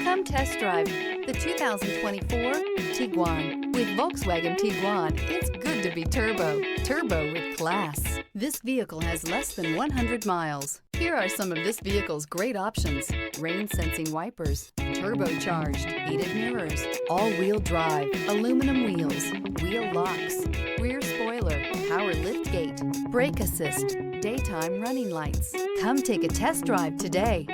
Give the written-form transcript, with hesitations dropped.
Come test drive the 2024 Tiguan. With Volkswagen Tiguan, it's good to be turbo. Turbo with class. This vehicle has less than 100 miles. Here are some of this vehicle's great options: rain-sensing wipers, turbocharged, heated mirrors, all-wheel drive, aluminum wheels, wheel locks, rear spoiler, power liftgate, brake assist, daytime running lights. Come take a test drive today.